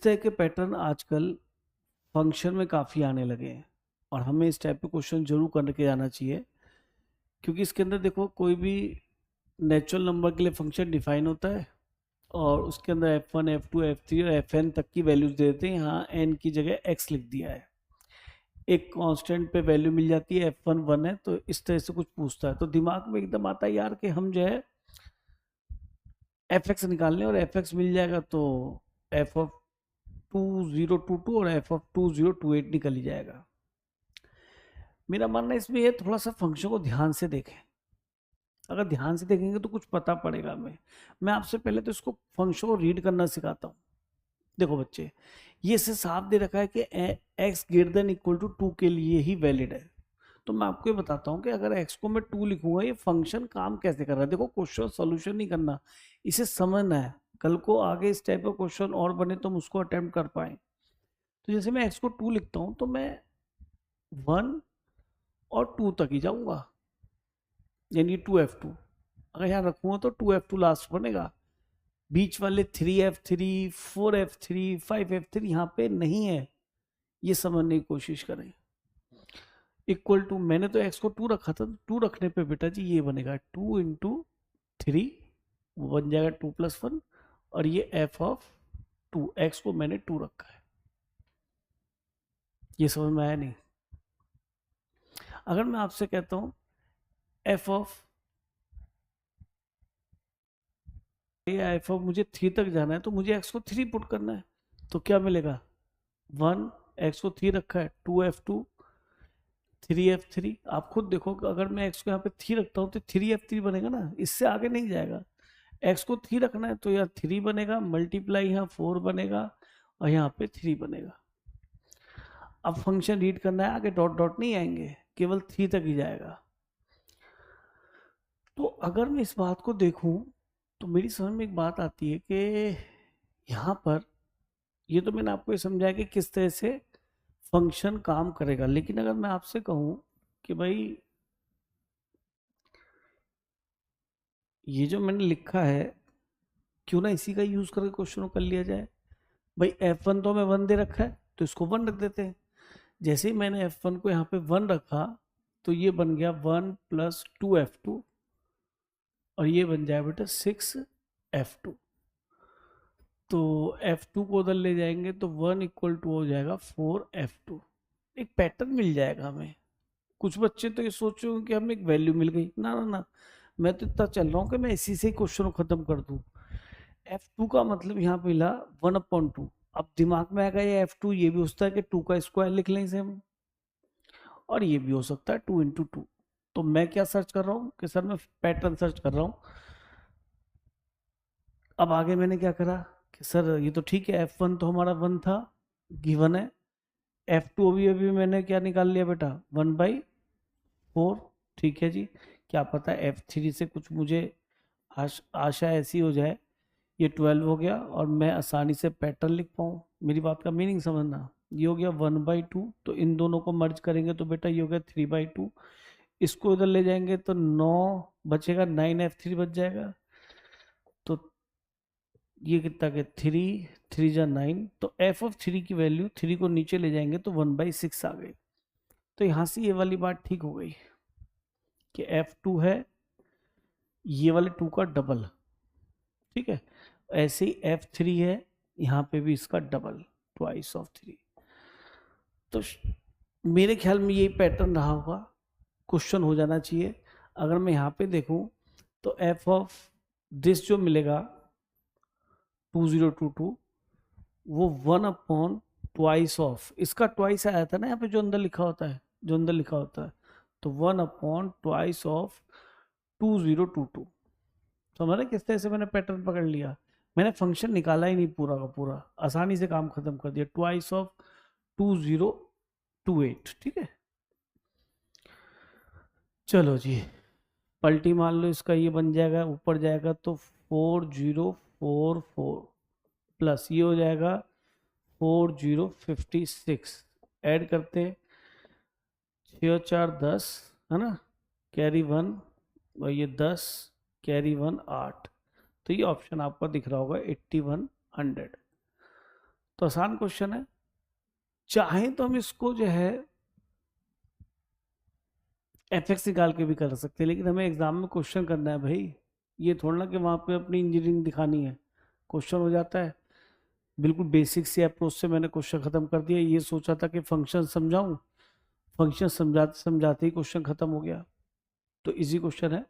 तरह के पैटर्न आजकल फंक्शन में काफ़ी आने लगे हैं और हमें इस टाइप के क्वेश्चन जरूर करके आना चाहिए, क्योंकि इसके अंदर देखो कोई भी नेचुरल नंबर के लिए फंक्शन डिफाइन होता है और उसके अंदर f1 f2 f3 और fn तक की वैल्यूज दे देते हैं। यहाँ n की जगह x लिख दिया है, एक कांस्टेंट पे वैल्यू मिल जाती है, f1 1 है, तो इस तरह से कुछ पूछता है तो दिमाग में एकदम आता है यार कि हम जो है fx निकाल लें और fx मिल जाएगा तो f ऑफ 2022 और f ऑफ 2028 निकल ही जाएगा। मेरा मानना इसमें ये थोड़ा सा फंक्शन को ध्यान से देखें। अगर ध्यान से देखेंगे तो कुछ पता पड़ेगा हमें। मैं आपसे पहले तो इसको फंक्शन को रीड करना सिखाता हूँ। देखो बच्चे, ये से साफ दे रखा है कि x greater than equal to 2 के लिए ही वैलिड है। तो मैं आपको ये बताता हूँ कि अगर x को मैं 2 लिखूंगा ये फंक्शन काम कैसे कर रहा है। देखो क्वेश्चन सोल्यूशन नहीं करना, इसे समझना है। कल को आगे इस टाइप का क्वेश्चन और बने तो हम उसको अटेम्प्ट कर पाए। तो जैसे मैं x को 2 लिखता हूँ तो मैं 1 और 2 तक ही जाऊंगा, यानी 2f2। अगर यहाँ रखूंगा तो 2f2 लास्ट बनेगा। बीच वाले 3f3 4f3 5f3 यहाँ पे नहीं है, ये समझने की कोशिश करें। इक्वल टू मैंने तो x को 2 रखा था, 2 रखने पे बेटा जी ये बनेगा 2 इंटू 3, वो बन जाएगा 2 + 1 और ये f ऑफ 2, x को मैंने 2 रखा है। ये समझ में आया नहीं? अगर मैं आपसे कहता हूं f ऑफ मुझे 3 तक जाना है तो मुझे x को 3 पुट करना है, तो क्या मिलेगा 1, x को 3 रखा है 2f2 3f3। आप खुद देखो कि अगर मैं x को यहाँ पे 3 रखता हूँ तो 3f3 बनेगा ना, इससे आगे नहीं जाएगा। x को 3 रखना है तो यहाँ 3 बनेगा, मल्टीप्लाई यहाँ 4 बनेगा और यहाँ पे 3 बनेगा। अब फंक्शन रीड करना है, आगे डॉट डॉट नहीं आएंगे, केवल 3 तक ही जाएगा। तो अगर मैं इस बात को देखूं तो मेरी समझ में एक बात आती है कि यहाँ पर ये तो मैंने आपको ये समझाया कि किस तरह से फंक्शन काम करेगा, लेकिन अगर मैं आपसे कहूं कि भाई ये जो मैंने लिखा है क्यों ना इसी का यूज करके क्वेश्चन को कर लिया जाए। भाई f1 तो हमें 1 दे रखा है तो इसको 1 रख देते हैं। जैसे ही मैंने f1 को यहाँ पे 1 रखा तो ये बन गया 1 + 2f2 और ये बन जाए बेटा 6f2। तो f2 को उधर ले जाएंगे तो 1 = हो जाएगा 4f2। एक पैटर्न मिल जाएगा हमें। कुछ बच्चे तो ये सोच रहे हो कि हमें एक वैल्यू मिल गई, ना ना ना, मैं तो इतना चल रहा हूँ कि मैं इसी से क्वेश्चन को खत्म कर दूं। f2 का मतलब यहाँ पे मिला 1/2। अब दिमाग में आएगा ये f2 ये भी हो सकता है कि 2 का स्क्वायर लिख लें इसे हम, और ये भी हो सकता है 2 × 2। तो मैं क्या सर्च कर रहा हूँ कि सर मैं पैटर्न सर्च कर रहा हूँ। अब आगे मैंने क्या करा कि सर ये तो ठीक है, f1 तो हमारा 1 था, गिवन है। f2 अभी अभी मैंने क्या निकाल लिया बेटा 1/4। ठीक है जी, क्या पता f3 से कुछ मुझे आशा ऐसी हो जाए ये 12 हो गया और मैं आसानी से पैटर्न लिख पाऊँ। मेरी बात का मीनिंग समझना। ये हो गया 1/2, तो इन दोनों को मर्ज करेंगे तो बेटा ये हो गया 3/2। इसको इधर ले जाएंगे तो 9 बचेगा, 9f3 बच जाएगा। तो ये कितना के 3 3 जा 9, तो f ऑफ 3 की वैल्यू 3 को नीचे ले जाएंगे तो 1/6 आ गई। तो यहाँ से ये वाली बात ठीक हो गई कि f2 है ये वाले 2 का डबल। ठीक है, ऐसे ही f3 है यहाँ पे भी इसका डबल, ट्वाइस ऑफ 3। तो मेरे ख्याल में यही पैटर्न रहा होगा, क्वेश्चन हो जाना चाहिए। अगर मैं यहाँ पे देखूं तो f ऑफ दिस जो मिलेगा 2022 वो 1/ट्वाइस ऑफ इसका ट्वाइस आया था ना यहाँ पे, जो अंदर लिखा होता है, जो अंदर लिखा होता है, तो 1/ट्वाइस ऑफ 2022। समझ रहे किस तरह से मैंने पैटर्न पकड़ लिया। मैंने फंक्शन निकाला ही नहीं पूरा का पूरा, आसानी से काम खत्म कर दिया, ट्वाइस ऑफ 2028। ठीक है, चलो जी पलटी मान लो इसका, ये बन जाएगा ऊपर जाएगा तो 4044 प्लस ये हो जाएगा 4056। ऐड करते हैं 6 और 4 10 है ना, कैरी 1 और ये 10 कैरी 1 8। तो ये ऑप्शन आपको दिख रहा होगा 8100। तो आसान क्वेश्चन है, चाहे तो हम इसको जो है एफ एक्स निकाल के भी कर सकते हैं, लेकिन हमें एग्जाम में क्वेश्चन करना है भाई, ये थोड़ा ना कि वहां पे अपनी इंजीनियरिंग दिखानी है। क्वेश्चन हो जाता है, बिल्कुल बेसिक सी अप्रोच से मैंने क्वेश्चन खत्म कर दिया। ये सोचा था कि फंक्शन समझाऊं, फंक्शन समझाते समझाते ही क्वेश्चन खत्म हो गया। तो इजी क्वेश्चन है,